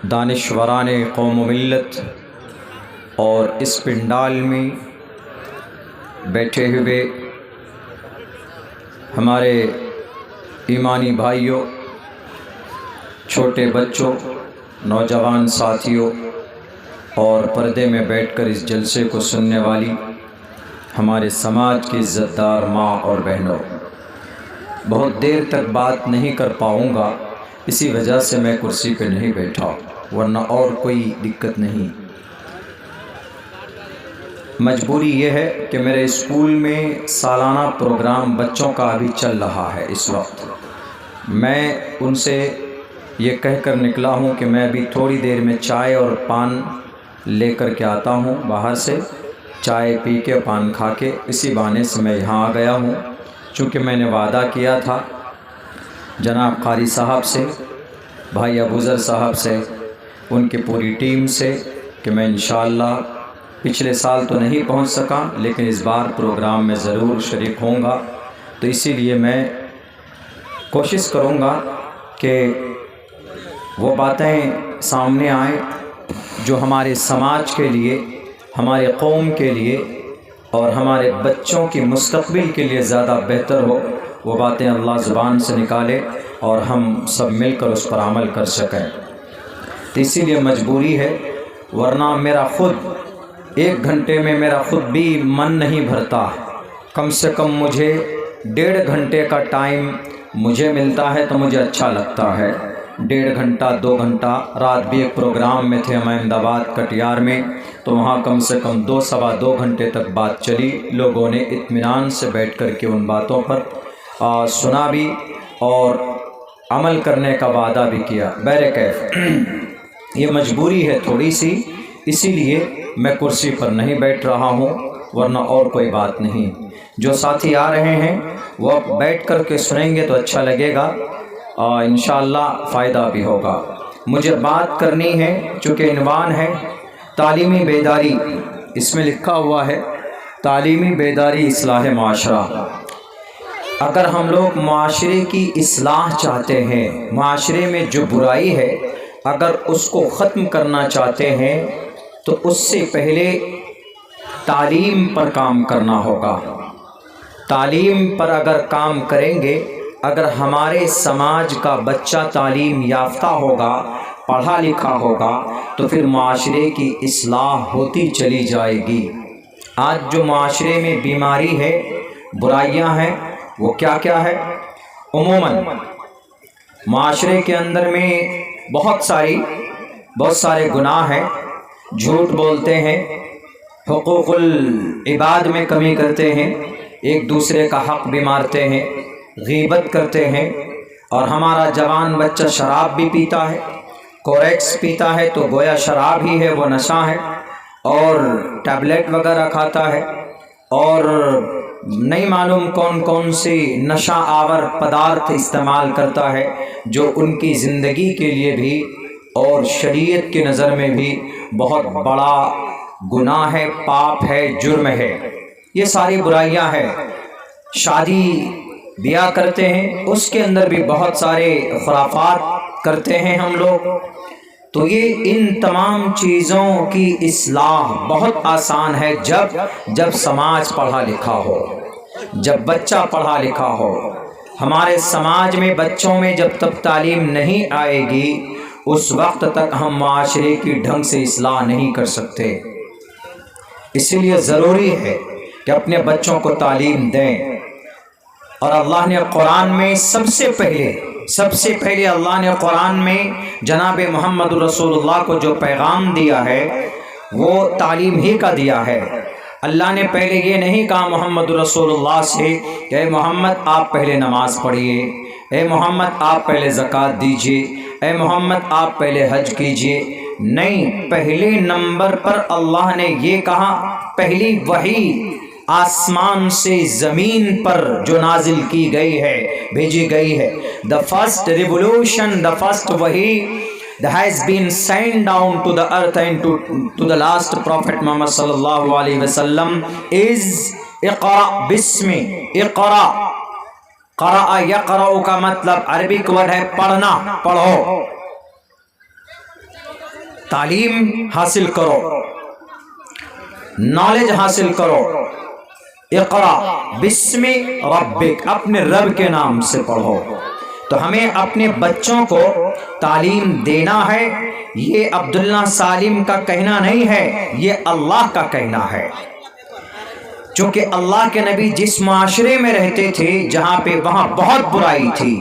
دانشوران قوم و ملت اور اس پنڈال میں بیٹھے ہوئے ہمارے ایمانی بھائیوں، چھوٹے بچوں، نوجوان ساتھیوں اور پردے میں بیٹھ کر اس جلسے کو سننے والی ہمارے سماج کی عزت دار ماں اور بہنوں، بہت دیر تک بات نہیں کر پاؤں گا، اسی وجہ سے میں کرسی پہ نہیں بیٹھا، ورنہ اور کوئی دقت نہیں۔ مجبوری یہ ہے کہ میرے اسکول میں سالانہ پروگرام بچوں کا ابھی چل رہا ہے اس وقت۔ میں ان سے یہ کہہ کر نکلا ہوں کہ میں ابھی تھوڑی دیر میں چائے اور پان لے کر کے آتا ہوں، باہر سے چائے پی کے پان کھا کے، اسی بہانے سے میں یہاں آ گیا ہوں، چونکہ میں نے وعدہ کیا تھا جناب قاری صاحب سے، بھائی ابوذر صاحب سے، ان کی پوری ٹیم سے کہ میں انشاءاللہ پچھلے سال تو نہیں پہنچ سکا لیکن اس بار پروگرام میں ضرور شریک ہوں گا، تو اسی لیے میں کوشش کروں گا کہ وہ باتیں سامنے آئیں جو ہمارے سماج کے لیے، ہمارے قوم کے لیے اور ہمارے بچوں کی مستقبل کے لیے زیادہ بہتر ہو، وہ باتیں اللہ زبان سے نکالے اور ہم سب مل کر اس پر عمل کر سکیں۔ تو اسی لیے مجبوری ہے، ورنہ میرا خود 1 گھنٹے میں میرا خود بھی من نہیں بھرتا، کم سے کم مجھے 1.5 گھنٹے کا ٹائم مجھے ملتا ہے تو مجھے اچھا لگتا ہے۔ 1.5 گھنٹہ 2 گھنٹہ، رات بھی ایک پروگرام میں تھے ہم احمد آباد کٹیہار میں، تو وہاں کم سے کم 2 سوا 2 گھنٹے تک بات چلی، لوگوں نے اطمینان سے بیٹھ کر کے ان باتوں پر سنا بھی اور عمل کرنے کا وعدہ بھی کیا۔ بہرکیف یہ مجبوری ہے تھوڑی سی، اسی لیے میں کرسی پر نہیں بیٹھ رہا ہوں، ورنہ اور کوئی بات نہیں۔ جو ساتھی آ رہے ہیں وہ بیٹھ کر کے سنیں گے تو اچھا لگے گا، انشاءاللہ فائدہ بھی ہوگا۔ مجھے بات کرنی ہے، چونکہ عنوان ہے تعلیمی بیداری، اس میں لکھا ہوا ہے تعلیمی بیداری اصلاح معاشرہ۔ اگر ہم لوگ معاشرے کی اصلاح چاہتے ہیں، معاشرے میں جو برائی ہے اگر اس کو ختم کرنا چاہتے ہیں تو اس سے پہلے تعلیم پر کام کرنا ہوگا۔ تعلیم پر اگر کام کریں گے، اگر ہمارے سماج کا بچہ تعلیم یافتہ ہوگا، پڑھا لکھا ہوگا، تو پھر معاشرے کی اصلاح ہوتی چلی جائے گی۔ آج جو معاشرے میں بیماری ہے، برائیاں ہیں، وہ کیا کیا ہے؟ عموماً معاشرے کے اندر میں بہت سارے گناہ ہیں، جھوٹ بولتے ہیں، حقوق العباد میں کمی کرتے ہیں، ایک دوسرے کا حق بھی مارتے ہیں، غیبت کرتے ہیں، اور ہمارا جوان بچہ شراب بھی پیتا ہے، کوریکس پیتا ہے تو گویا شراب ہی ہے، وہ نشہ ہے، اور ٹیبلٹ وغیرہ کھاتا ہے، اور نہیں معلوم کون کون سی نشہ آور پدارتھ استعمال کرتا ہے جو ان کی زندگی کے لیے بھی اور شریعت کی نظر میں بھی بہت بڑا گناہ ہے، پاپ ہے، جرم ہے۔ یہ ساری برائیاں ہیں۔ شادی بیاہ کرتے ہیں، اس کے اندر بھی بہت سارے خرافات کرتے ہیں ہم لوگ۔ تو یہ ان تمام چیزوں کی اصلاح بہت آسان ہے جب سماج پڑھا لکھا ہو، جب بچہ پڑھا لکھا ہو۔ ہمارے سماج میں بچوں میں جب تک تعلیم نہیں آئے گی، اس وقت تک ہم معاشرے کی ڈھنگ سے اصلاح نہیں کر سکتے۔ اسی لیے ضروری ہے کہ اپنے بچوں کو تعلیم دیں، اور اللہ نے قرآن میں سب سے پہلے اللہ نے قرآن میں جناب محمد رسول اللہ کو جو پیغام دیا ہے وہ تعلیم ہی کا دیا ہے۔ اللہ نے پہلے یہ نہیں کہا محمد رسول اللہ سے کہ اے محمد آپ پہلے نماز پڑھیے، اے محمد آپ پہلے زکوٰۃ دیجیے، اے محمد آپ پہلے حج کیجیے۔ نہیں، پہلے نمبر پر اللہ نے یہ کہا، پہلی وحی آسمان سے زمین پر جو نازل کی گئی ہے، بھیجی گئی ہے، the first revolution, the first وحی that has been sent down to the earth and to the last prophet Muhammad sallallahu alaihi wasallam is اقرأ بسم اقرأ۔ قرأ یقرأ کا مطلب عربک ورڈ ہے پڑھنا، پڑھو۔ تعلیم حاصل کرو، نالج حاصل کرو۔ اقرا بسم ربک، اپنے رب کے نام سے پڑھو۔ تو ہمیں اپنے بچوں کو تعلیم دینا ہے۔ یہ عبداللہ سالم کا کہنا نہیں ہے، یہ اللہ کا کہنا ہے۔ چونکہ اللہ کے نبی جس معاشرے میں رہتے تھے جہاں پہ وہاں بہت برائی تھی،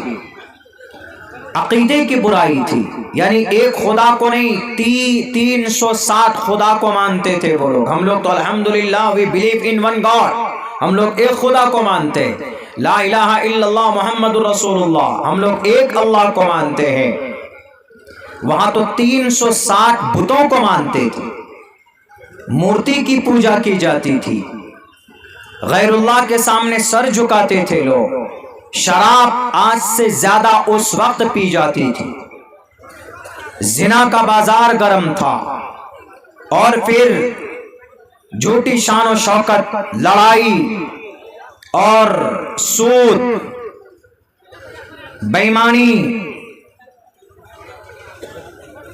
عقیدے کی برائی تھی، یعنی ایک خدا کو نہیں 360 خدا کو مانتے تھے وہ لوگ۔ ہم لوگ تو الحمدللہ we believe in one God، ہم لوگ ایک خدا کو مانتے ہیں، لا الہ الا اللہ محمد رسول اللہ، ہم لوگ ایک اللہ کو مانتے ہیں۔ وہاں تو 360 بتوں کو مانتے تھے، مورتی کی پوجا کی جاتی تھی، غیر اللہ کے سامنے سر جھکاتے تھے لوگ، شراب آج سے زیادہ اس وقت پی جاتی تھی، زنا کا بازار گرم تھا، اور پھر جھوٹی شان و شوکت، لڑائی اور سود، بےایمانی،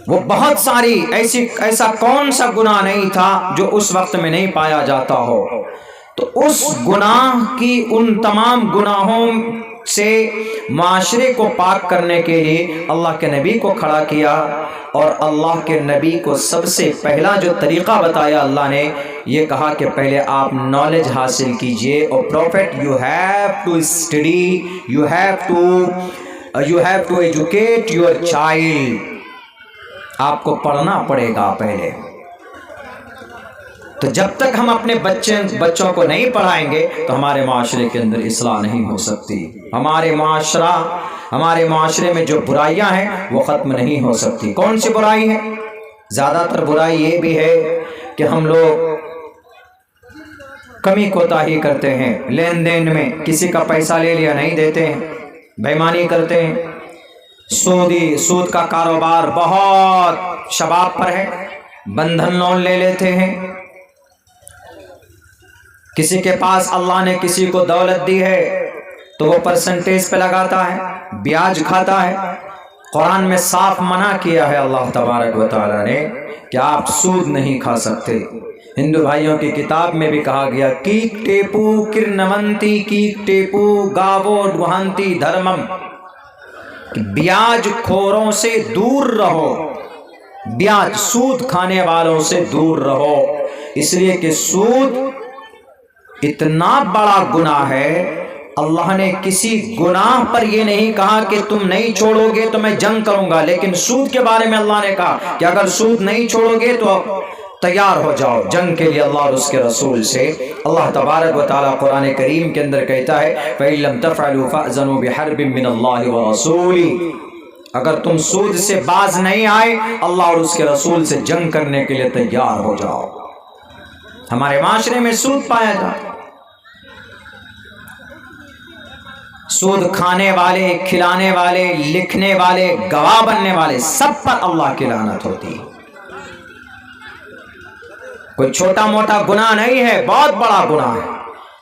وہ بہت ساری ایسا کون سا گناہ نہیں تھا جو اس وقت میں نہیں پایا جاتا ہو۔ تو اس گناہ کی، ان تمام گناہوں سے معاشرے کو پاک کرنے کے لیے اللہ کے نبی کو کھڑا کیا، اور اللہ کے نبی کو سب سے پہلا جو طریقہ بتایا اللہ نے، یہ کہا کہ پہلے آپ نالج حاصل کیجئے۔ اور prophet you have to study, you have to educate your child, آپ کو پڑھنا پڑے گا پہلے۔ تو جب تک ہم اپنے بچوں کو نہیں پڑھائیں گے تو ہمارے معاشرے کے اندر اصلاح نہیں ہو سکتی، ہمارے معاشرے میں جو برائیاں ہیں وہ ختم نہیں ہو سکتی۔ کون سی برائی ہے؟ زیادہ تر برائی یہ بھی ہے کہ ہم لوگ کمی کوتاہی کرتے ہیں، لین دین میں کسی کا پیسہ لے لیا نہیں دیتے ہیں، بے ایمانی کرتے ہیں، سود کا کاروبار بہت شباب پر ہے، بندھن لون لے لیتے ہیں، کسی کے پاس اللہ نے کسی کو دولت دی ہے تو وہ پرسنٹیج پہ لگاتا ہے، بیاج کھاتا ہے۔ قرآن میں صاف منع کیا ہے اللہ تبارک و تعالیٰ نے کہ آپ سود نہیں کھا سکتے۔ ہندو بھائیوں کی کتاب میں بھی کہا گیا کیک ٹیپو کرنونتی کیک ٹیپو گاوو ڈوہنتی دھرمم، بیاج خوروں سے دور رہو، بیاج سود کھانے والوں سے دور رہو، اس لیے کہ سود اتنا بڑا گناہ ہے۔ اللہ نے کسی گناہ پر یہ نہیں کہا کہ تم نہیں چھوڑو گے تو میں جنگ کروں گا، لیکن سود کے بارے میں اللہ نے کہا کہ اگر سود نہیں چھوڑو گے تو تیار ہو جاؤ جنگ کے لیے اللہ اور اس کے رسول سے۔ اللہ تبارک و تعالیٰ قرآن کریم کے اندر کہتا ہے فَإِن لَمْ تَفْعَلُوا فَأْذَنُوا بِحَرْبٍ مِّنَ اللَّهِ وَرَسُولِهِ، اگر تم سود سے باز نہیں آئے اللہ اور اس کے رسول سے جنگ کرنے کے لیے تیار ہو جاؤ۔ ہمارے معاشرے میں سود پایا جاتا، سود کھانے والے، کھلانے والے، لکھنے والے، گواہ بننے والے، سب پر اللہ کی لعنت ہوتی ہے۔ کوئی چھوٹا موٹا گناہ نہیں ہے، بہت بڑا گناہ ہے۔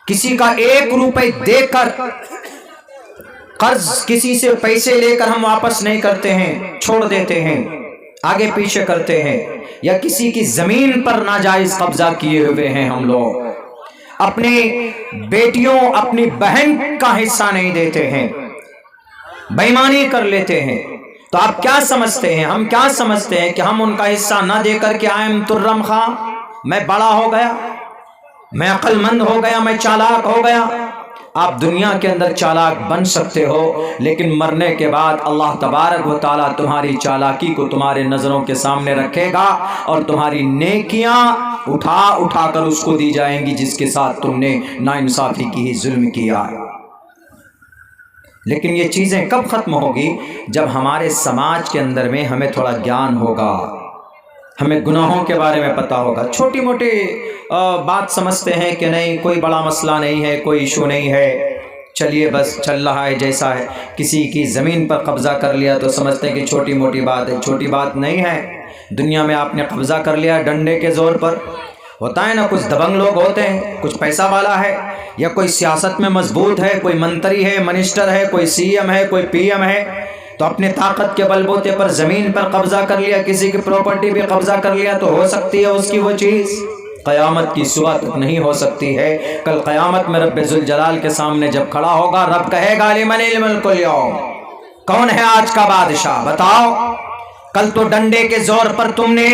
کسی کا 1 روپے دے کر، قرض کسی سے پیسے لے کر ہم واپس نہیں کرتے ہیں، چھوڑ دیتے ہیں، آگے پیچھے کرتے ہیں، یا کسی کی زمین پر ناجائز قبضہ کیے ہوئے ہیں، ہم لوگ اپنی بیٹیوں، اپنی بہن کا حصہ نہیں دیتے ہیں، بے ایمانی کر لیتے ہیں۔ تو آپ کیا سمجھتے ہیں، ہم کیا سمجھتے ہیں کہ ہم ان کا حصہ نہ دے کر کے آئے ترم خواہ، میں بڑا ہو گیا، میں عقل مند ہو گیا، میں چالاک ہو گیا؟ آپ دنیا کے اندر چالاک بن سکتے ہو، لیکن مرنے کے بعد اللہ تبارک و تعالیٰ تمہاری چالاکی کو تمہارے نظروں کے سامنے رکھے گا، اور تمہاری نیکیاں اٹھا کر اس کو دی جائیں گی جس کے ساتھ تم نے ناانصافی کی، ظلم کیا۔ لیکن یہ چیزیں کب ختم ہوگی؟ جب ہمارے سماج کے اندر میں ہمیں تھوڑا گیان ہوگا، ہمیں گناہوں کے بارے میں پتہ ہوگا۔ چھوٹی موٹی بات سمجھتے ہیں کہ نہیں، کوئی بڑا مسئلہ نہیں ہے، کوئی ایشو نہیں ہے، چلیے بس چل رہا ہے جیسا ہے۔ کسی کی زمین پر قبضہ کر لیا تو سمجھتے ہیں کہ چھوٹی موٹی بات ہے، چھوٹی بات نہیں ہے۔ دنیا میں آپ نے قبضہ کر لیا ڈنڈے کے زور پر، ہوتا ہے نا، کچھ دبنگ لوگ ہوتے ہیں، کچھ پیسہ والا ہے، یا کوئی سیاست میں مضبوط ہے، کوئی منتری ہے، منسٹر ہے، کوئی سی ایم ہے، کوئی پی ایم ہے، تو تو اپنے طاقت کے بل بوتے پر زمین پر قبضہ کر لیا، کسی کی پراپرٹی پہ قبضہ کر لیا تو ہو سکتی ہے اس کی وہ چیز؟ قیامت کی صبح تک نہیں ہو سکتی ہے۔ کل قیامت میں رب ذوالجلال کے سامنے جب کھڑا ہوگا، رب کہے گا لمن الملک اليوم، کون ہے آج کا بادشاہ بتاؤ؟ کل تو ڈنڈے کے زور پر تم نے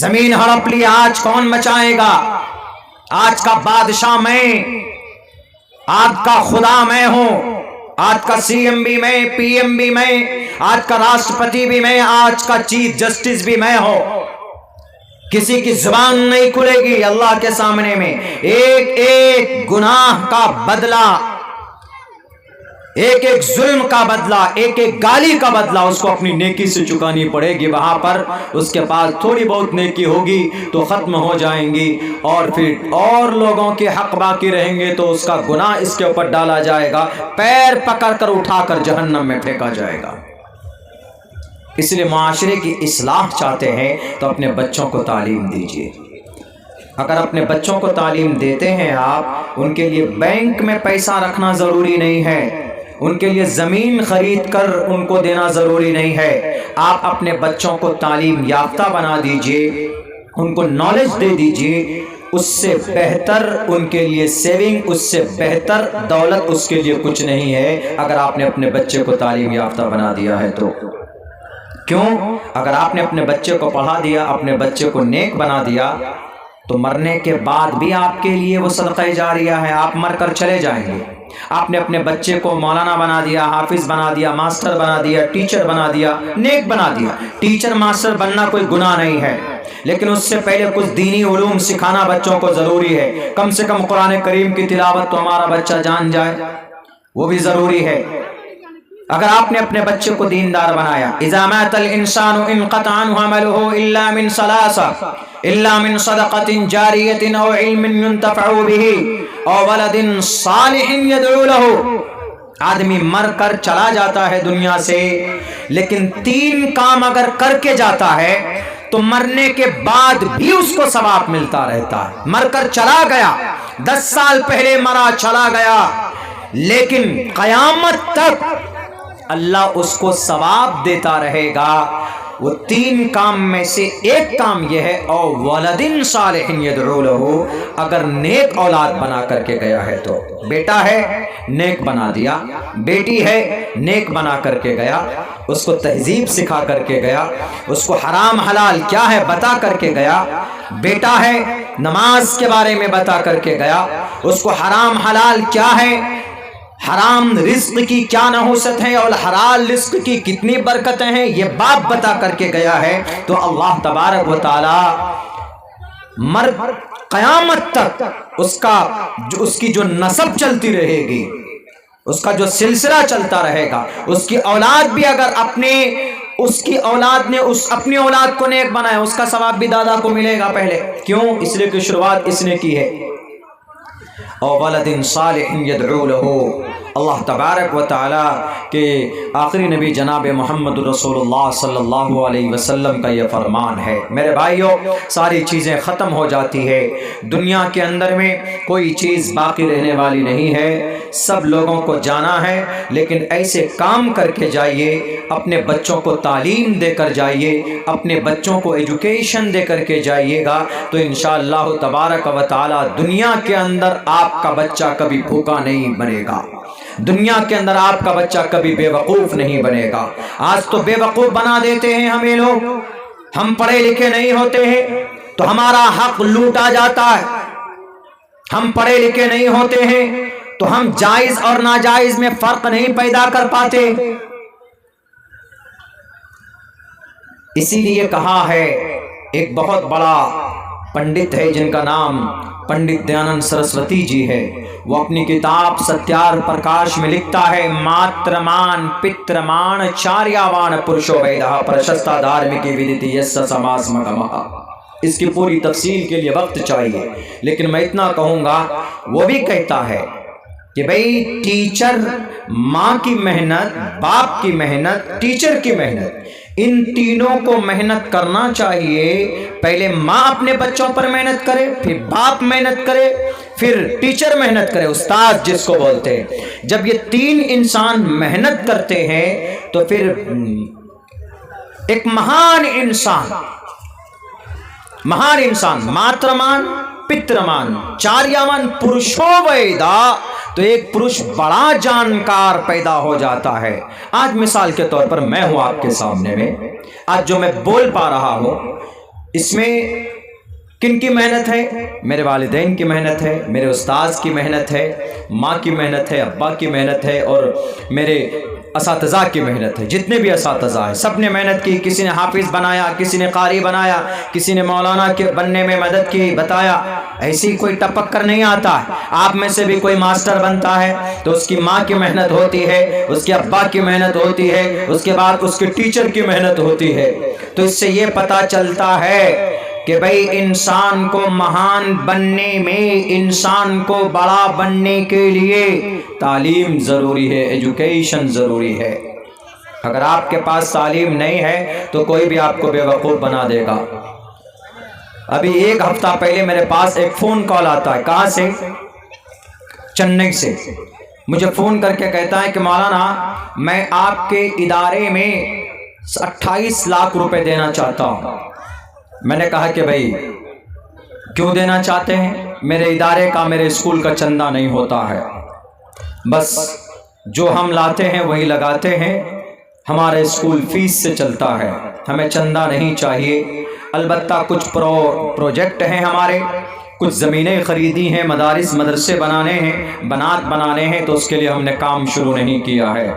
زمین ہڑپ لی، آج کون مچائے گا؟ آج کا بادشاہ میں، آج کا خدا میں ہوں، آج کا سی ایم بھی میں، پی ایم بھی میں، آج کا راشٹرپتی بھی میں، آج کا چیف جسٹس بھی میں ہوں۔ کسی کی زبان نہیں کھلے گی اللہ کے سامنے میں۔ ایک ایک گناہ کا بدلہ، ایک ایک ظلم کا بدلہ، ایک ایک گالی کا بدلہ اس کو اپنی نیکی سے چکانی پڑے گی۔ وہاں پر اس کے پاس تھوڑی بہت نیکی ہوگی تو ختم ہو جائیں گی، اور پھر اور لوگوں کے حق باقی رہیں گے تو اس کا گناہ اس کے اوپر ڈالا جائے گا، پیر پکڑ کر اٹھا کر جہنم میں پھینکا جائے گا۔ اس لیے معاشرے کی اصلاح چاہتے ہیں تو اپنے بچوں کو تعلیم دیجیے۔ اگر اپنے بچوں کو تعلیم دیتے ہیں آپ، ان کے لیے بینک میں پیسہ رکھنا ضروری نہیں ہے، ان کے لیے زمین خرید کر ان کو دینا ضروری نہیں ہے۔ آپ اپنے بچوں کو تعلیم یافتہ بنا دیجیے، ان کو نالج دے دیجیے، اس سے بہتر ان کے لیے سیونگ، اس سے بہتر دولت اس کے لیے کچھ نہیں ہے اگر آپ نے اپنے بچے کو تعلیم یافتہ بنا دیا ہے تو۔ کیوں؟ اگر آپ نے اپنے بچے کو پڑھا دیا، اپنے بچے کو نیک بنا دیا، تو مرنے کے بعد بھی آپ کے لیے وہ صدقہ جاریہ ہے۔ آپ مر کر چلے جائیں گے، آپ نے اپنے بچے کو مولانا بنا دیا، حافظ بنا دیا، ماسٹر بنا دیا، ٹیچر بنا دیا، نیک بنا دیا۔ ٹیچر ماسٹر بننا کوئی گناہ نہیں ہے، لیکن اس سے پہلے کچھ دینی علوم سکھانا بچوں کو ضروری ہے۔ کم سے کم قرآن کریم کی تلاوت تو ہمارا بچہ جان جائے، وہ بھی ضروری ہے۔ اگر آپ نے اپنے بچے کو دیندار بنایا، اذا مات الانسان انقطع عنه عمله الا من ثلاثه الا من صدقة جاریة او علم ينتفع به او ولد صالح يدعو له۔ آدمی مر کر چلا جاتا ہے دنیا سے، لیکن تین کام اگر کر کے جاتا ہے تو مرنے کے بعد بھی اس کو ثواب ملتا رہتا ہے۔ مر کر چلا گیا، 10 سال پہلے مرا چلا گیا، لیکن قیامت تک اللہ اس کو ثواب دیتا رہے گا۔ وہ تین کام میں سے ایک کام یہ ہے، او ولد صالح یدعو له، اگر نیک اولاد بنا کر کے گیا ہے تو۔ بیٹا ہے نیک بنا دیا، بیٹی ہے نیک بنا کر کے گیا، اس کو تہذیب سکھا کر کے گیا، اس کو حرام حلال کیا ہے بتا کر کے گیا۔ بیٹا ہے نماز کے بارے میں بتا کر کے گیا، اس کو حرام حلال کیا ہے، حرام رزق کی کیا نحوست ہے اور حلال رزق کی کتنی برکتیں ہیں، یہ باپ بتا کر کے گیا ہے۔ تو اللہ تبارک و تعالی قیامت تک اس کی جو نسب چلتی رہے گی، اس کا جو سلسلہ چلتا رہے گا، اس کی اولاد بھی اگر اس کی اولاد نے اپنی اولاد کو نیک بنایا، اس کا ثواب بھی دادا کو ملے گا پہلے۔ کیوں؟ اس لیے کہ شروعات اس نے کی ہے۔ او ولد صالح یدعو له، اللہ تبارک و تعالی کے آخری نبی جناب محمد رسول اللہ صلی اللہ علیہ وسلم کا یہ فرمان ہے۔ میرے بھائیوں، ساری چیزیں ختم ہو جاتی ہے، دنیا کے اندر میں کوئی چیز باقی رہنے والی نہیں ہے، سب لوگوں کو جانا ہے، لیکن ایسے کام کر کے جائیے، اپنے بچوں کو تعلیم دے کر جائیے، اپنے بچوں کو ایجوکیشن دے کر کے جائیے گا، تو انشاءاللہ تبارک و تعالی دنیا کے اندر آپ کا بچہ کبھی بھوکا نہیں بنے گا، دنیا کے اندر آپ کا بچہ کبھی بے وقوف نہیں بنے گا۔ آج تو بے وقوف بنا دیتے ہیں ہمیں لوگ، ہم پڑھے لکھے نہیں ہوتے ہیں تو ہمارا حق لوٹا جاتا ہے، ہم پڑھے لکھے نہیں ہوتے ہیں تو ہم جائز اور ناجائز میں فرق نہیں پیدا کر پاتے۔ اسی لیے کہا ہے، ایک بہت بڑا پنڈت ہے جن کا نام پنڈت دیانند سرسوتی جی ہے، وہ اپنی کتاب ستیار پرکاش میں لکھتا ہے، ماترمان پترمان چاریاوان پرشو ویدہ پرشستہ دھارمکی ودیتی یس سماسمگمہ۔ اس کی پوری تفصیل کے لیے وقت چاہیے، لیکن میں اتنا کہوں گا، وہ بھی کہتا ہے کہ بھئی ٹیچر، ماں کی محنت، باپ کی محنت، ٹیچر کی محنت، ان تینوں کو محنت کرنا چاہیے۔ پہلے ماں اپنے بچوں پر محنت کرے، پھر باپ محنت کرے، پھر ٹیچر محنت کرے، استاد جس کو بولتے ہیں۔ جب یہ تین انسان محنت کرتے ہیں تو پھر ایک مہان انسان ماترمان پترمان چاریامان پروشو ویدا، تو ایک پروش بڑا جانکار پیدا ہو جاتا ہے۔ آج مثال کے طور پر میں ہوں آپ کے سامنے میں، آج جو میں بول پا رہا ہوں اس میں کن کی محنت ہے؟ میرے والدین کی محنت ہے، میرے استاذ کی محنت ہے، ماں کی محنت ہے، ابا کی محنت ہے، اور میرے اساتذہ کی محنت ہے۔ جتنے بھی اساتذہ ہیں سب نے محنت کی، کسی نے حافظ بنایا، کسی نے قاری بنایا، کسی نے مولانا کے بننے میں مدد کی، بتایا۔ ایسی کوئی ٹپک کر نہیں آتا ہے۔ آپ میں سے بھی کوئی ماسٹر بنتا ہے تو اس کی ماں کی محنت ہوتی ہے، اس کے ابا کی محنت ہوتی ہے، اس کے بعد اس کے ٹیچر کی محنت ہوتی ہے۔ تو اس سے یہ پتہ چلتا ہے کہ بھئی انسان کو مہان بننے میں، انسان کو بڑا بننے کے لیے تعلیم ضروری ہے، ایجوکیشن ضروری ہے۔ اگر آپ کے پاس تعلیم نہیں ہے تو کوئی بھی آپ کو بے وقوف بنا دے گا۔ ابھی ایک ہفتہ پہلے میرے پاس ایک فون کال آتا ہے، کہاں سے؟ چنئی سے۔ مجھے فون کر کے کہتا ہے کہ مولانا میں آپ کے ادارے میں 28 لاکھ روپے دینا چاہتا ہوں۔ میں نے کہا کہ بھائی کیوں دینا چاہتے ہیں؟ میرے ادارے کا، میرے اسکول کا چندہ نہیں ہوتا ہے، بس جو ہم لاتے ہیں وہی لگاتے ہیں، ہمارے اسکول فیس سے چلتا ہے، ہمیں چندہ نہیں چاہیے۔ البتہ کچھ پروجیکٹ ہیں ہمارے، کچھ زمینیں خریدی ہیں، مدارس مدرسے بنانے ہیں، بنات بنانے ہیں، تو اس کے لیے ہم نے کام شروع نہیں کیا ہے۔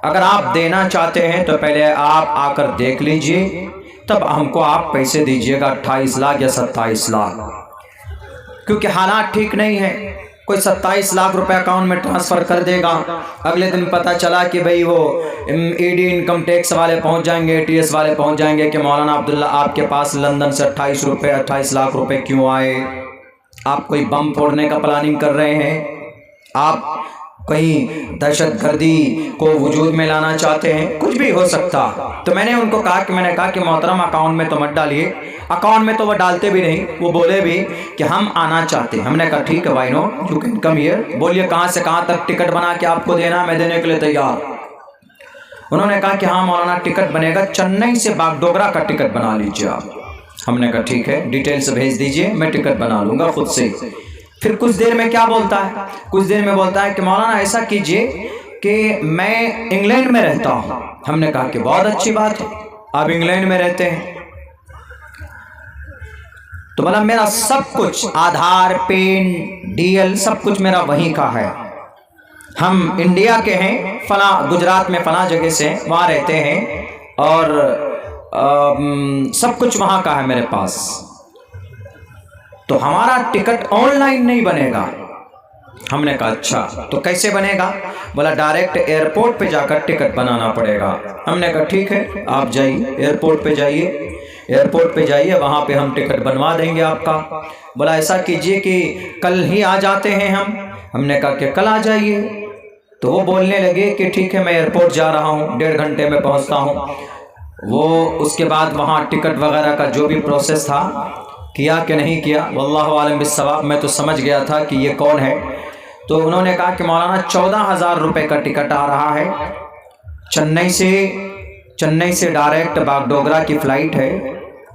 اگر آپ دینا چاہتے ہیں تو پہلے آپ آ کر دیکھ لیجئے، تب ہم کو آپ پیسے دیجئے گا، 28 لاکھ یا 27 لاکھ، کیونکہ حالات ٹھیک نہیں ہے۔ کوئی 27 لاکھ روپے اکاؤنٹ میں ٹرانسفر کر دے گا، اگلے دن پتہ چلا کہ بھئی وہ ای ڈی انکم ٹیکس والے پہنچ جائیں گے، ٹی ایس والے پہنچ جائیں گے کہ مولانا عبداللہ آپ کے پاس لندن سے 28 لاکھ روپے کیوں آئے؟ آپ کوئی بم پھوڑنے کا پلاننگ کر رہے ہیں؟ آپ کہیں دہشت گردی کو وجود میں لانا چاہتے ہیں؟ کچھ بھی ہو سکتا۔ تو میں نے ان کو کہا کہ محترم اکاؤنٹ میں تو مت ڈالیے، اکاؤنٹ میں تو وہ ڈالتے بھی نہیں، وہ بولے بھی کہ ہم آنا چاہتے ہیں۔ ہم نے کہا ٹھیک ہے بھائی، نو یو کین کم ہیئر، بولیے کہاں سے کہاں تک ٹکٹ بنا کے آپ کو دینا، میں دینے کے لیے تیار۔ انہوں نے کہا کہ ہاں مولانا ٹکٹ بنے گا، چنئی سے باگڈوگرا کا ٹکٹ بنا لیجیے آپ۔ ہم نے کہا ٹھیک ہے، ڈیٹیلز بھیج دیجیے، میں ٹکٹ بنا لوں گا خود سے۔ پھر کچھ دیر میں کیا بولتا ہے؟ کچھ دیر میں بولتا ہے کہ مولانا ایسا کیجئے کہ میں انگلینڈ میں رہتا ہوں۔ ہم نے کہا کہ بہت اچھی بات ہے، آپ انگلینڈ میں رہتے ہیں تو بولا میرا سب کچھ، آدھار، پین، ڈی ایل، سب کچھ میرا وہیں کا ہے۔ ہم انڈیا کے ہیں، فلاں گجرات میں فلاں جگہ سے، وہاں رہتے ہیں، اور سب کچھ وہاں کا ہے میرے پاس۔ تو ہمارا ٹکٹ آن لائن نہیں بنے گا۔ ہم نے کہا اچھا تو کیسے بنے گا؟ بولا ڈائریکٹ ایئرپورٹ پہ جا کر ٹکٹ بنانا پڑے گا۔ ہم نے کہا ٹھیک ہے، آپ جائیے ایئرپورٹ پہ، جائیے وہاں پہ ہم ٹکٹ بنوا دیں گے آپ کا۔ بولا ایسا کیجئے کہ کل ہی آ جاتے ہیں ہم نے کہا کہ کل آ جائیے۔ تو وہ بولنے لگے کہ ٹھیک ہے میں ایئرپورٹ جا رہا ہوں، 1.5 گھنٹے میں پہنچتا ہوں۔ وہ اس کے بعد وہاں ٹکٹ وغیرہ کا جو بھی پروسیس تھا کیا کہ نہیں کیا، واللہ عالم بالصواب، میں تو سمجھ گیا تھا کہ یہ کون ہے۔ تو انہوں نے کہا کہ مولانا 14,000 روپے کا ٹکٹ آ رہا ہے، چنئی سے ڈائریکٹ باگڈوگرا کی فلائٹ ہے،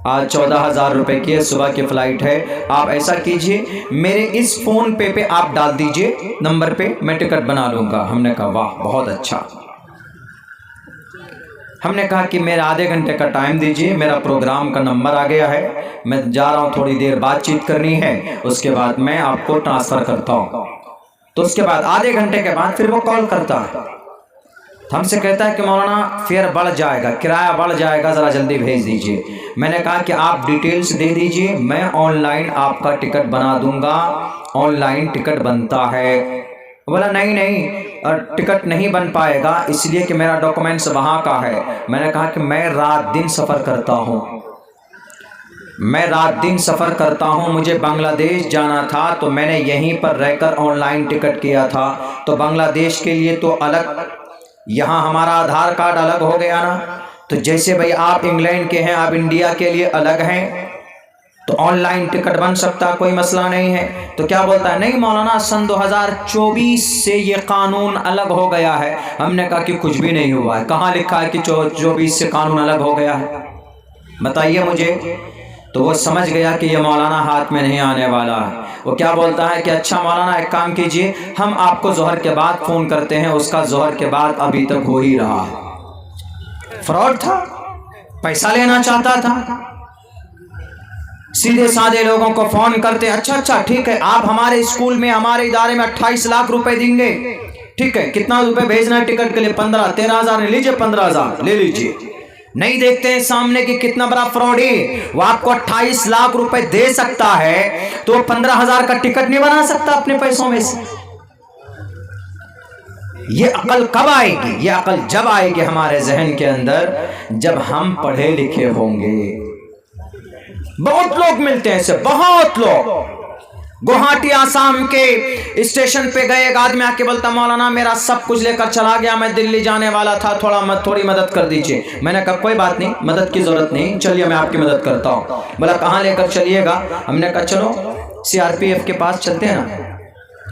آج 14,000 روپے کی صبح کی فلائٹ ہے۔ آپ ایسا کیجئے میرے اس فون پہ آپ ڈال دیجئے نمبر پہ، میں ٹکٹ بنا لوں گا۔ ہم نے کہا واہ بہت اچھا۔ ہم نے کہا کہ میرا آدھے گھنٹے کا ٹائم دیجئے، میرا پروگرام کا نمبر آ گیا ہے، میں جا رہا ہوں، تھوڑی دیر بات چیت کرنی ہے، اس کے بعد میں آپ کو ٹرانسفر کرتا ہوں۔ تو اس کے بعد آدھے گھنٹے کے بعد پھر وہ کال کرتا ہے، ہم سے کہتا ہے کہ مولانا فیئر بڑھ جائے گا، کرایہ بڑھ جائے گا، ذرا جلدی بھیج دیجئے۔ میں نے کہا کہ آپ ڈیٹیلز دے دیجئے، میں آن لائن آپ کا ٹکٹ بنا دوں گا، آن لائن ٹکٹ بنتا ہے۔ بولا نہیں ٹکٹ نہیں بن پائے گا، اس لیے کہ میرا ڈاکومنٹس وہاں کا ہے۔ میں نے کہا کہ میں رات دن سفر کرتا ہوں، مجھے بنگلہ دیش جانا تھا تو میں نے یہیں پر رہ کر آن لائن ٹکٹ کیا تھا، تو بنگلہ دیش کے لیے تو الگ، یہاں ہمارا آدھار کارڈ الگ ہو گیا نا، تو جیسے بھئی آپ انگلینڈ کے ہیں، آپ انڈیا کے لیے الگ ہیں، تو آن لائن ٹکٹ بن سکتا ہے، کوئی مسئلہ نہیں ہے۔ تو کیا بولتا ہے؟ نہیں مولانا سن 2024 سے یہ قانون الگ ہو گیا ہے۔ ہم نے کہا کہ کچھ بھی نہیں ہوا ہے، کہاں لکھا ہے کہ 24 سے قانون الگ ہو گیا ہے؟ بتائیے مجھے۔ تو وہ سمجھ گیا کہ یہ مولانا ہاتھ میں نہیں آنے والا ہے۔ وہ کیا بولتا ہے کہ اچھا مولانا ایک کام کیجئے، ہم آپ کو ظہر کے بعد فون کرتے ہیں۔ اس کا ظہر کے بعد ابھی تک ہو ہی رہا ہے۔ فراڈ تھا، پیسہ لینا چاہتا تھا۔ سیدھے سادے لوگوں کو فون کرتے، اچھا ٹھیک ہے، آپ ہمارے اسکول میں ہمارے ادارے میں 28 لاکھ روپے دیں گے، ٹھیک ہے، کتنا روپے بھیجنا ہے ٹکٹ کے لیے؟ 13,000 لیجئے، 15,000 لے لیجئے۔ نہیں دیکھتے ہیں سامنے کہ کتنا بڑا فراڈ ہے۔ وہ آپ کو 28 لاکھ روپے دے سکتا ہے تو وہ 15,000 کا ٹکٹ نہیں بنا سکتا اپنے پیسوں میں سے۔ یہ عقل کب آئے گی؟ یہ عقل جب آئے گی ہمارے ذہن کے اندر جب ہم پڑھے لکھے ہوں گے۔ بہت لوگ ملتے ہیں ایسے، بہت لوگ۔ گوہاٹی آسام کے اسٹیشن پہ گئے، ایک آدمی آ کے بولتا مولانا میرا سب کچھ لے کر چلا گیا، میں دلی جانے والا تھا، تھوڑی مدد کر دیجئے۔ میں نے کہا کوئی بات نہیں، مدد کی ضرورت نہیں، چلیے میں آپ کی مدد کرتا ہوں۔ بولا کہاں لے کر چلیے گا؟ ہم نے کہا چلو CRPF کے پاس چلتے ہیں نا،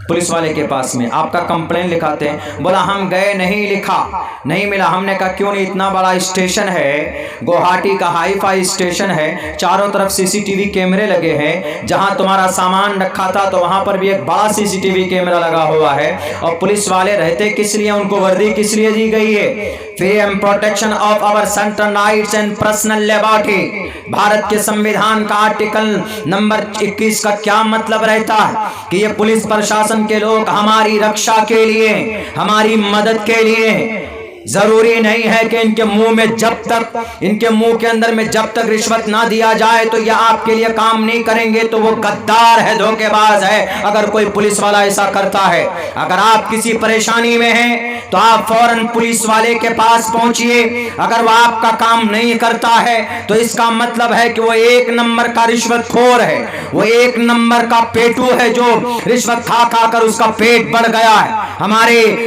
پولیس والے کے پاس میں، آپ کا کمپلین لکھاتے ہیں۔ بولا ہم گئے، نہیں لکھا، نہیں ملا۔ ہم نے کہا کیوں نہیں؟ اتنا بڑا اسٹیشن ہے، گوہاٹی کا ہائی فائی اسٹیشن ہے، چاروں طرف CCTV کیمرے لگے ہیں، جہاں تمہارا سامان رکھا تھا تو وہاں پر بھی ایک بڑا CCTV کیمرہ لگا ہوا ہے، اور پولیس والے رہتے کس لیے؟ ان کو وردی کس لیے دی گئی ہے؟ Frame protection of our central rights and personal liberty. Bharat کے سنویدھان کا آرٹیکل نمبر 21 کا کیا مطلب رہتا ہے کہ یہ پولیس پرشاسن کے لوگ ہماری رکشا کے لیے، ہماری مدد کے لیے۔ ضروری نہیں ہے کہ ان کے منہ میں جب تک، ان کے منہ کے اندر میں جب تک رشوت نہ دیا جائے تو یہ آپ کے لیے کام نہیں کریں گے، تو وہ غدار ہے، دھوکے باز ہے اگر کوئی پولیس والا ایسا کرتا ہے۔ اگر آپ کسی پریشانی میں ہیں تو آپ فوراً پولیس والے کے پاس پہنچیے۔ اگر وہ آپ کا کام نہیں کرتا ہے تو اس کا مطلب ہے کہ وہ ایک نمبر کا رشوت خور ہے، وہ ایک نمبر کا پیٹو ہے جو رشوت کھا کھا کر اس کا پیٹ بڑھ گیا ہے۔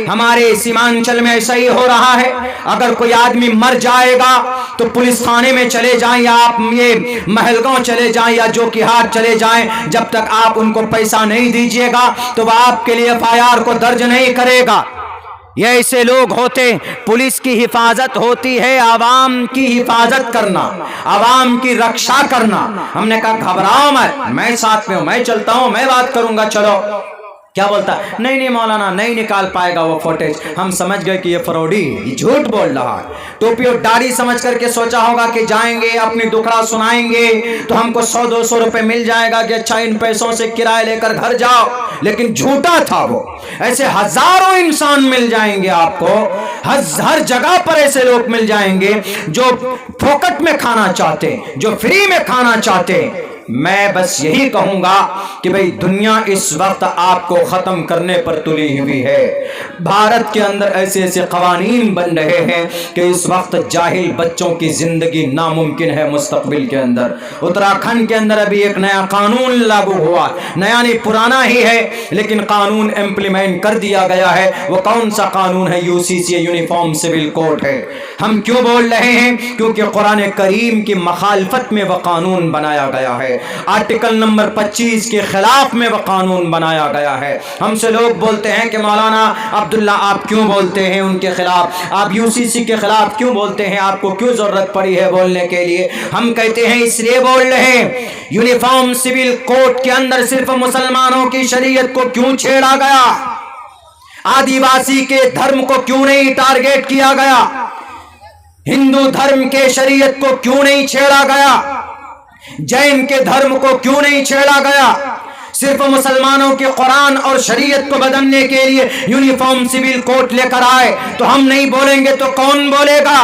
ہمارے سیمانچل میں ایسا ہی ہو رہا ہے۔ اگر کوئی آدمی مر جائے گا تو پولیس تھانے میں چلے جائیں یا آپ یہ محلگاؤں چلے جائیں یا جو کہ ہاتھ چلے جائیں، جب تک آپ ان کو پیسہ نہیں دیجئے گا تو وہ آپ کے لیے FIR کو درج نہیں کرے گا۔ یہ ایسے لوگ ہوتے۔ پولیس کی حفاظت ہوتی ہے عوام کی حفاظت کرنا، عوام کی رکشا کرنا۔ ہم نے کہا گھبراؤ مت، میں ساتھ میں ہوں، میں چلتا ہوں، میں بات کروں گا، چلو۔ کیا بولتا ہے؟ نہیں مولانا نہیں نکال پائے گا وہ فوٹیج۔ ہم سمجھ گئے کہ یہ فراڈی، یہ جھوٹ بول رہا ہے۔ ٹوپی اور داڑھی سمجھ کر کے سوچا ہوگا کہ جائیں گے اپنی دکھڑا سنائیں گے تو ہم کو 100-200 روپے مل جائے گا کہ اچھا ان پیسوں سے کرایہ لے کر گھر جاؤ، لیکن جھوٹا تھا وہ۔ ایسے ہزاروں انسان مل جائیں گے آپ کو، ہر جگہ پر ایسے لوگ مل جائیں گے جو پھوکٹ میں کھانا چاہتے، جو فری میں کھانا چاہتے۔ میں بس یہی کہوں گا کہ بھئی دنیا اس وقت آپ کو ختم کرنے پر تلی ہوئی ہے۔ بھارت کے اندر ایسے ایسے قوانین بن رہے ہیں کہ اس وقت جاہل بچوں کی زندگی ناممکن ہے مستقبل کے اندر۔ اتراکھنڈ کے اندر ابھی ایک نیا قانون لاگو ہوا، نیا نہیں پرانا ہی ہے، لیکن قانون امپلیمنٹ کر دیا گیا ہے۔ وہ کون سا قانون ہے؟ UCC یونیفارم سول کوڈ ہے۔ ہم کیوں بول رہے ہیں؟ کیونکہ قرآن کریم کی مخالفت میں وہ قانون بنایا گیا ہے، آرٹیکل نمبر 25 کے خلاف میں وہ قانون بنایا گیا ہے۔ ہم سے لوگ بولتے ہیں کہ مولانا عبداللہ آپ کیوں بولتے ہیں ان کے خلاف، آپ UCC کے خلاف کیوں بولتے ہیں، آپ کو کیوں ضرورت پڑی ہے بولنے کے لیے؟ ہم کہتے ہیں اس لیے بول رہے ہیں، یونیفارم سول کوڈ کے اندر صرف مسلمانوں کی شریعت کو کیوں چھیڑا گیا؟ آدیواسی کے دھرم کو کیوں نہیں ٹارگیٹ کیا گیا؟ ہندو دھرم کے شریعت کو کیوں نہیں چھیڑا گیا؟ جین کے دھرم کو کیوں نہیں چھیڑا گیا؟ صرف مسلمانوں کے قرآن اور شریعت کو بدلنے کے لیے یونیفارم سول کوڈ لے کر آئے تو ہم نہیں بولیں گے تو کون بولے گا؟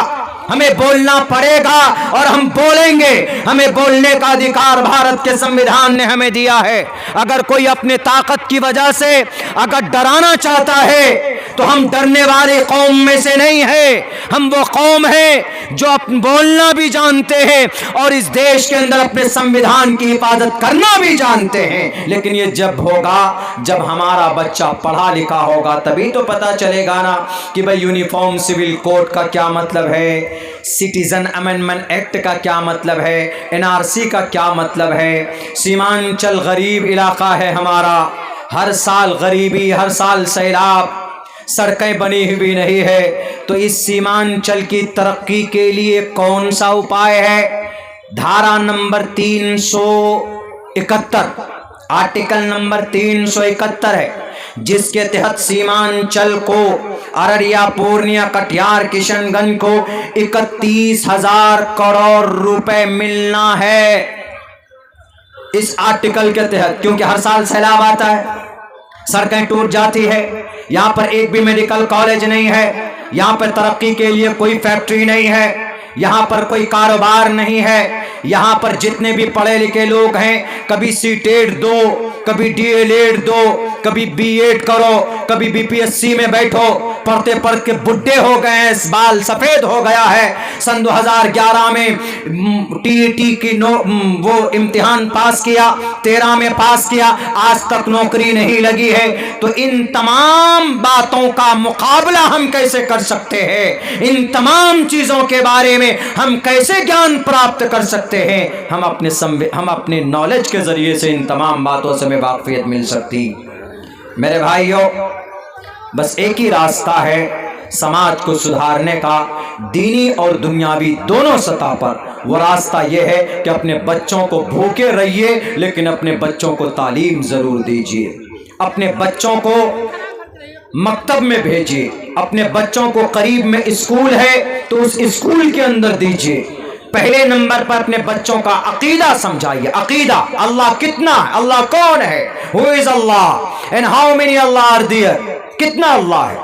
ہمیں بولنا پڑے گا اور ہم بولیں گے۔ ہمیں بولنے کا ادھیکار بھارت کے سنویدھان نے ہمیں دیا ہے۔ اگر کوئی اپنے طاقت کی وجہ سے اگر ڈرانا چاہتا ہے تو ہم ڈرنے والی قوم میں سے نہیں ہیں. ہم وہ قوم ہیں جو بولنا بھی جانتے ہیں اور اس دیش کے اندر اپنے سنویدھان کی حفاظت کرنا بھی جانتے ہیں. لیکن یہ جب ہوگا جب ہمارا بچہ پڑھا لکھا ہوگا تبھی تو پتہ چلے گا نا کہ بھئی یونیفارم سول کوڈ کا کیا مطلب ہے, سٹیزن امینڈمنٹ ایکٹ کا کیا مطلب ہے, NRC کا کیا مطلب ہے. سیمانچل غریب علاقہ ہے ہمارا, ہر سال غریبی, ہر سال سیلاب, سڑکیں بنی ہوئی نہیں ہے. تو اس سیمانچل کی ترقی کے لیے کون سا اپائے ہے؟ دھارا نمبر 371, آرٹیکل نمبر 371 ہے, جس کے تحت سیمانچل کو, ارریا, پورنیا, کٹیہار, کشن گنج کو 31,000 کروڑ روپے ملنا ہے اس آرٹیکل کے تحت. کیونکہ ہر سال سیلاب آتا ہے, سڑکیں ٹوٹ جاتی ہے, یہاں پر ایک بھی میڈیکل کالج نہیں ہے, یہاں پر ترقی کے لیے کوئی فیکٹری نہیں ہے, یہاں پر کوئی کاروبار نہیں ہے. یہاں پر جتنے بھی پڑھے لکھے لوگ ہیں کبھی CTET دو, کبھی DLED دو, کبھی BEd کرو, کبھی BPSC میں بیٹھو, پڑھتے پڑھ کے بڈھے ہو گئے ہیں, بال سفید ہو گیا ہے. سن 2011 میں TET کی وہ امتحان پاس کیا, 13 میں پاس کیا, آج تک نوکری نہیں لگی ہے. تو ان تمام باتوں کا مقابلہ ہم کیسے کر سکتے ہیں؟ ان تمام چیزوں کے بارے میں ہم کیسے گیان پراپت کر سکتے ہیں؟ ہم اپنے نالج کے ذریعے سے ان تمام باتوں سے ہمیں واقفیت مل سکتی. میرے بھائیوں, بس ایک ہی راستہ ہے سماج کو سدھارنے کا, دینی اور دنیاوی دونوں سطح پر. وہ راستہ یہ ہے کہ اپنے بچوں کو بھوکے رہیے لیکن اپنے بچوں کو تعلیم ضرور دیجیے, اپنے بچوں کو مکتب میں بھیجیے, اپنے بچوں کو قریب میں اسکول ہے تو اس اسکول کے اندر دیجیے. پہلے نمبر پر اپنے بچوں کا عقیدہ سمجھائیے. عقیدہ, اللہ کتنا ہے, اللہ کون ہے, who is Allah and how many Allah are there, کتنا اللہ ہے.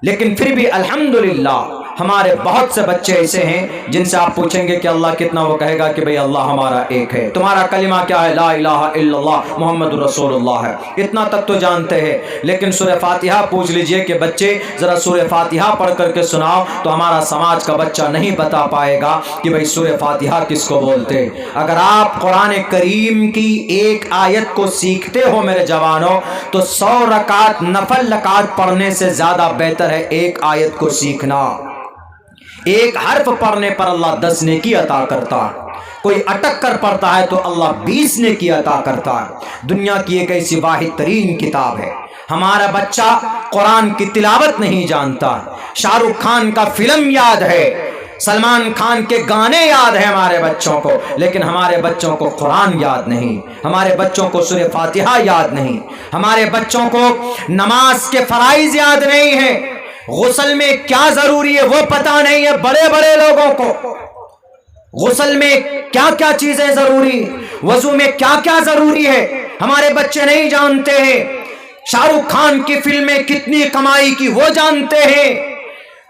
لیکن پھر بھی الحمدللہ ہمارے بہت سے بچے ایسے ہیں جن سے آپ پوچھیں گے کہ اللہ کتنا, وہ کہے گا کہ بھئی اللہ ہمارا ایک ہے. تمہارا کلمہ کیا ہے؟ لا الہ الا اللہ محمد رسول اللہ ہے. اتنا تک تو جانتے ہیں. لیکن سورہ فاتحہ پوچھ لیجئے کہ بچے ذرا سورہ فاتحہ پڑھ کر کے سناؤ, تو ہمارا سماج کا بچہ نہیں بتا پائے گا کہ بھئی سورہ فاتحہ کس کو بولتے. اگر آپ قرآن کریم کی ایک آیت کو سیکھتے ہو میرے جوانوں, تو 100 رکعت نفل رکعت پڑھنے سے زیادہ بہتر ہے ایک آیت کو سیکھنا. ایک حرف پڑھنے پر اللہ 10 نیکی عطا کرتا ہے, کوئی اٹک کر پڑھتا ہے تو اللہ 20 نیکی عطا کرتا ہے. دنیا کی ایک ایسی واحد ترین کتاب ہے. ہمارا بچہ قرآن کی تلاوت نہیں جانتا, شاہ رخ خان کا فلم یاد ہے, سلمان خان کے گانے یاد ہیں ہمارے بچوں کو, لیکن ہمارے بچوں کو قرآن یاد نہیں, ہمارے بچوں کو سورہ فاتحہ یاد نہیں, ہمارے بچوں کو نماز کے فرائض یاد نہیں ہیں, غسل میں کیا ضروری ہے وہ پتہ نہیں ہے. بڑے بڑے لوگوں کو غسل میں کیا کیا چیزیں ضروری, وضو میں کیا کیا ضروری ہے, ہمارے بچے نہیں جانتے ہیں. شاہ رخ خان کی فلمیں کتنی کمائی کی وہ جانتے ہیں,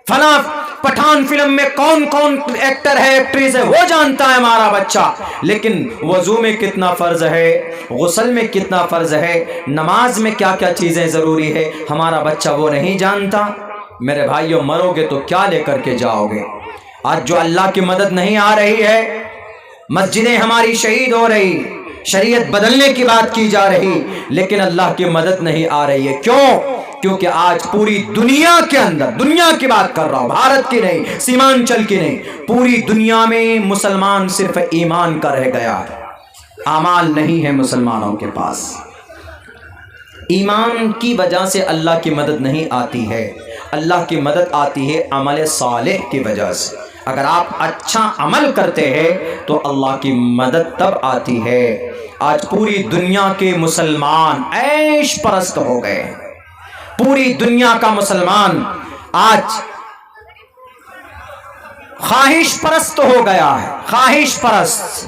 فلاں پٹھان فلم میں کون کون ایکٹر ہے, ایکٹریس ہے, وہ جانتا ہے ہمارا بچہ. لیکن وضو میں کتنا فرض ہے, غسل میں کتنا فرض ہے, نماز میں کیا کیا چیزیں ضروری ہے, ہمارا بچہ وہ نہیں جانتا. میرے بھائیوں, مرو گے تو کیا لے کر کے جاؤ گے؟ آج جو اللہ کی مدد نہیں آ رہی ہے, مسجدیں ہماری شہید ہو رہی, شریعت بدلنے کی بات کی جا رہی, لیکن اللہ کی مدد نہیں آ رہی ہے. کیوں؟ کیونکہ آج پوری دنیا کے اندر, دنیا کی بات کر رہا ہوں, بھارت کی نہیں, سیمانچل کی نہیں, پوری دنیا میں مسلمان صرف ایمان کا رہ گیا ہے, اعمال نہیں ہے مسلمانوں کے پاس. ایمان کی وجہ سے اللہ کی مدد نہیں آتی ہے, اللہ کی مدد آتی ہے عمل صالح کی وجہ سے. اگر آپ اچھا عمل کرتے ہیں تو اللہ کی مدد تب آتی ہے. آج پوری دنیا کے مسلمان عیش پرست ہو گئے, پوری دنیا کا مسلمان آج خواہش پرست ہو گیا ہے, خواہش پرست.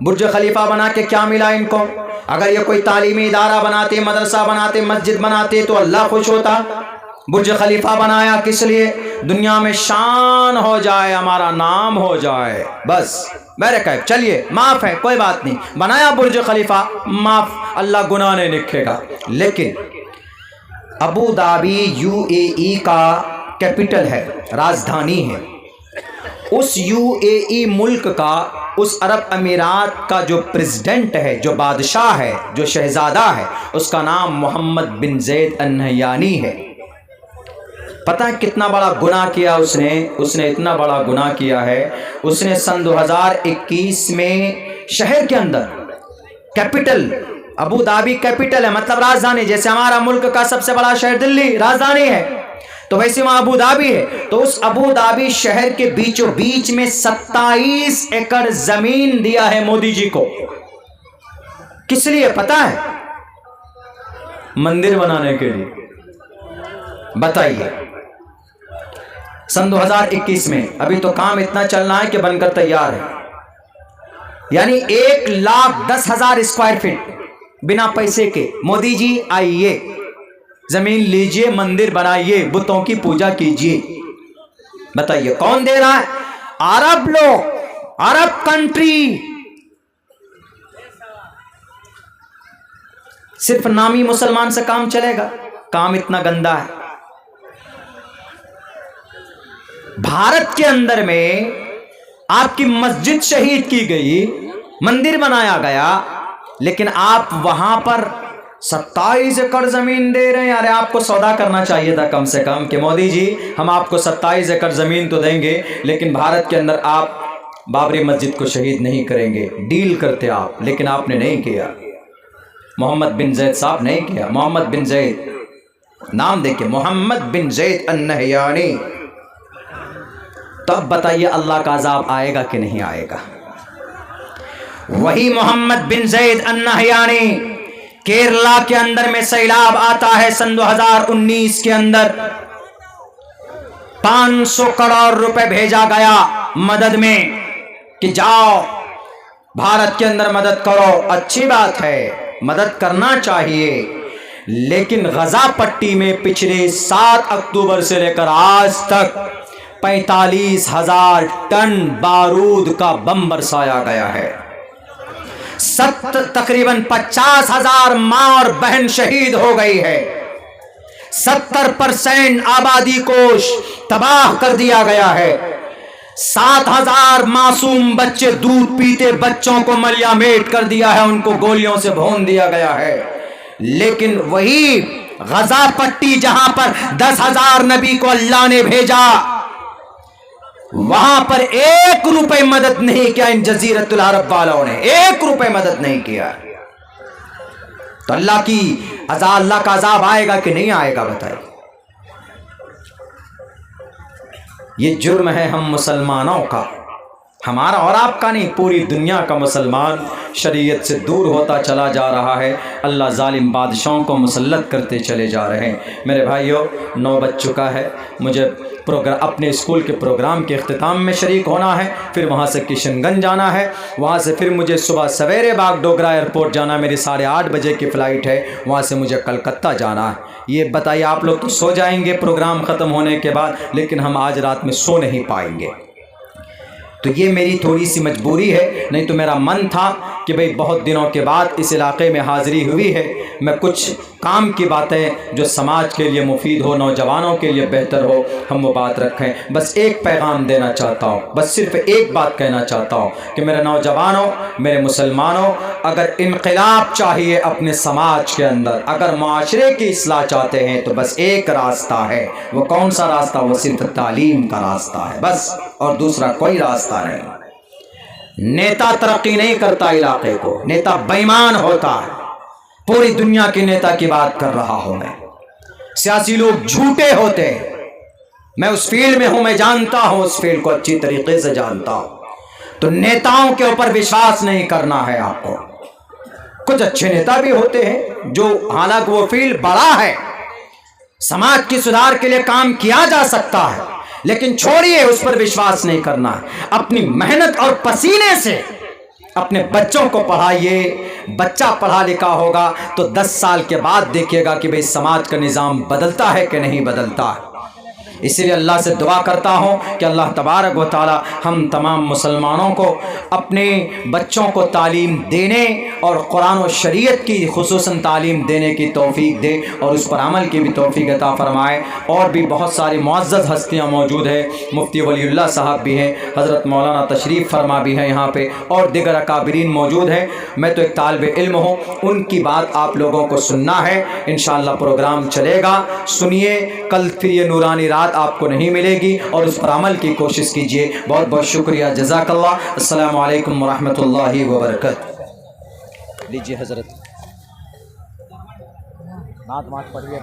برج خلیفہ بنا کے کیا ملا ان کو؟ اگر یہ کوئی تعلیمی ادارہ بناتے، مدرسہ بناتے، مسجد بناتے تو اللہ خوش ہوتا۔ برج خلیفہ بنایا کس لیے؟ دنیا میں شان ہو جائے، ہمارا نام ہو جائے، بس میرے کہے چلیے معاف ہے، کوئی بات نہیں، بنایا برج خلیفہ، معاف، اللہ گناہ نہیں لکھے گا۔ لیکن ابو دھابی UAE کا کیپٹل ہے، راجدھانی ہے۔ اس UAE ملک کا، اس عرب امارات کا جو پریزیڈنٹ ہے، جو بادشاہ ہے، جو شہزادہ ہے، اس کا نام محمد بن زید النہیانی ہے۔ پتہ ہے کتنا بڑا گناہ کیا اس نے اتنا بڑا گناہ کیا ہے، اس نے سن 2021 میں شہر کے اندر کیپٹل، ابو دھابی کیپٹل ہے، مطلب راجدھانی، جیسے ہمارا ملک کا سب سے بڑا شہر دلی راجدھانی ہے، تو ویسے وہاں ابو دھابی ہے۔ تو اس ابو دھابی شہر کے بیچوں بیچ میں 27 ایکڑ زمین دیا ہے مودی جی کو۔ کس لیے پتہ ہے؟ مندر بنانے کے لیے۔ بتائیے سن 2021 میں، ابھی تو کام اتنا چلنا ہے کہ بن کر تیار ہے، یعنی 1,10,000 اسکوائر فٹ بنا پیسے کے۔ مودی جی آئیے، زمین لیجئے، مندر بنائیے، بتوں کی پوجا کیجئے۔ بتائیے کون دے رہا ہے؟ عرب لوگ، عرب کنٹری۔ صرف نامی مسلمان سے کام چلے گا؟ کام اتنا گندا ہے۔ بھارت کے اندر میں آپ کی مسجد شہید کی گئی، مندر بنایا گیا، لیکن آپ وہاں پر 27 ایکڑ زمین دے رہے ہیں۔ ارے آپ کو سودا کرنا چاہیے تھا کم سے کم کہ مودی جی ہم آپ کو 27 ایکڑ زمین تو دیں گے، لیکن بھارت کے اندر آپ بابری مسجد کو شہید نہیں کریں گے۔ ڈیل کرتے آپ، لیکن آپ نے نہیں کیا۔ محمد بن زید صاحب نہیں کیا۔ محمد بن زید، نام دیکھیں، محمد بن زید النہیانی۔ تو اب بتائیے اللہ کا عذاب آئے گا کہ نہیں آئے گا؟ وہی محمد بن زید النہیانی، کیرلا کے اندر میں سیلاب آتا ہے سن 2019 کے اندر، 500 کروڑ روپے بھیجا گیا مدد میں کہ جاؤ بھارت کے اندر مدد کرو۔ اچھی بات ہے، مدد کرنا چاہیے، لیکن غزہ پٹی میں پچھلے 7 اکتوبر سے لے کر آج تک 45,000 ٹن بارود کا بم برسایا گیا ہے۔ تقریباً 50,000 ماں اور بہن شہید ہو گئی ہے۔ 70% آبادی کو تباہ کر دیا گیا ہے۔ 7,000 معصوم بچے، دودھ پیتے بچوں کو ملیا میٹ کر دیا ہے، ان کو گولیوں سے بھون دیا گیا ہے۔ لیکن وہی غزہ پٹی جہاں پر 10,000 نبی کو اللہ نے بھیجا، وہاں پر 1 روپے مدد نہیں کیا ان جزیرت العرب والوں نے، 1 روپے مدد نہیں کیا۔ تو اللہ کا عذاب آئے گا کہ نہیں آئے گا؟ بتائیے۔ یہ جرم ہے ہم مسلمانوں کا، ہمارا اور آپ کا نہیں، پوری دنیا کا مسلمان شریعت سے دور ہوتا چلا جا رہا ہے۔ اللہ ظالم بادشاہوں کو مسلط کرتے چلے جا رہے ہیں۔ میرے بھائیوں، 9 بج چکا ہے، مجھے اپنے اسکول کے پروگرام کے اختتام میں شریک ہونا ہے، پھر وہاں سے کشن گنج جانا ہے، وہاں سے پھر مجھے صبح سویرے باغ ڈوگرا ایئرپورٹ جانا، میری 8:30 بجے کی فلائٹ ہے، وہاں سے مجھے کلکتہ جانا ہے۔ یہ بتائیے، آپ لوگ تو سو جائیں گے پروگرام ختم ہونے کے بعد، لیکن ہم آج رات میں سو نہیں پائیں گے۔ تو یہ میری تھوڑی سی مجبوری ہے، نہیں تو میرا من تھا کہ بھئی بہت دنوں کے بعد اس علاقے میں حاضری ہوئی ہے، میں کچھ کام کی باتیں جو سماج کے لیے مفید ہو، نوجوانوں کے لیے بہتر ہو، ہم وہ بات رکھیں۔ بس ایک پیغام دینا چاہتا ہوں، بس صرف ایک بات کہنا چاہتا ہوں کہ میرے نوجوانوں، میرے مسلمانوں، اگر انقلاب چاہیے اپنے سماج کے اندر، اگر معاشرے کی اصلاح چاہتے ہیں، تو بس ایک راستہ ہے۔ وہ کون سا راستہ؟ وہ صرف تعلیم کا راستہ ہے، بس، اور دوسرا کوئی راستہ نہیں۔ نیتا ترقی نہیں کرتا علاقے کو، نیتا بے ایمان ہوتا ہے۔ پوری دنیا کے نیتا کی بات کر رہا ہوں میں۔ سیاسی لوگ جھوٹے ہوتے ہیں، میں اس فیلڈ میں ہوں، میں جانتا ہوں، اس فیلڈ کو اچھی طریقے سے جانتا ہوں۔ تو نیتاؤں کے اوپر وشواس نہیں کرنا ہے آپ کو۔ کچھ اچھے نیتا بھی ہوتے ہیں جو، حالانکہ وہ فیلڈ بڑا ہے، سماج کی سدھار کے لیے کام کیا جا سکتا ہے، لیکن چھوڑیے، اس پر وشواس نہیں کرنا ہے۔ اپنی محنت اور پسینے سے اپنے بچوں کو پڑھائیے. بچہ پڑھا لکھا ہوگا تو 10 سال کے بعد دیکھیے گا کہ بھئی سماج کا نظام بدلتا ہے کہ نہیں بدلتا. اسی لیے اللہ سے دعا کرتا ہوں کہ اللہ تبارک و تعالی ہم تمام مسلمانوں کو اپنے بچوں کو تعلیم دینے اور قرآن و شریعت کی خصوصاً تعلیم دینے کی توفیق دے اور اس پر عمل کی بھی توفیق عطا فرمائے. اور بھی بہت ساری معزز ہستیاں موجود ہیں. مفتی ولی اللہ صاحب بھی ہیں, حضرت مولانا تشریف فرما بھی ہیں یہاں پہ, اور دیگر اکابرین موجود ہیں. میں تو ایک طالب علم ہوں, ان کی بات آپ لوگوں کو سننا ہے. انشاءاللہ پروگرام چلے گا, سنیے. کل پھر یہ نورانی رات آپ کو نہیں ملے گی اور اس پر عمل کی کوشش کیجیے. بہت بہت شکریہ, جزاک اللہ. السلام علیکم ورحمۃ اللہ وبرکاتہ. لیجیے حضرت نعت پڑھیے.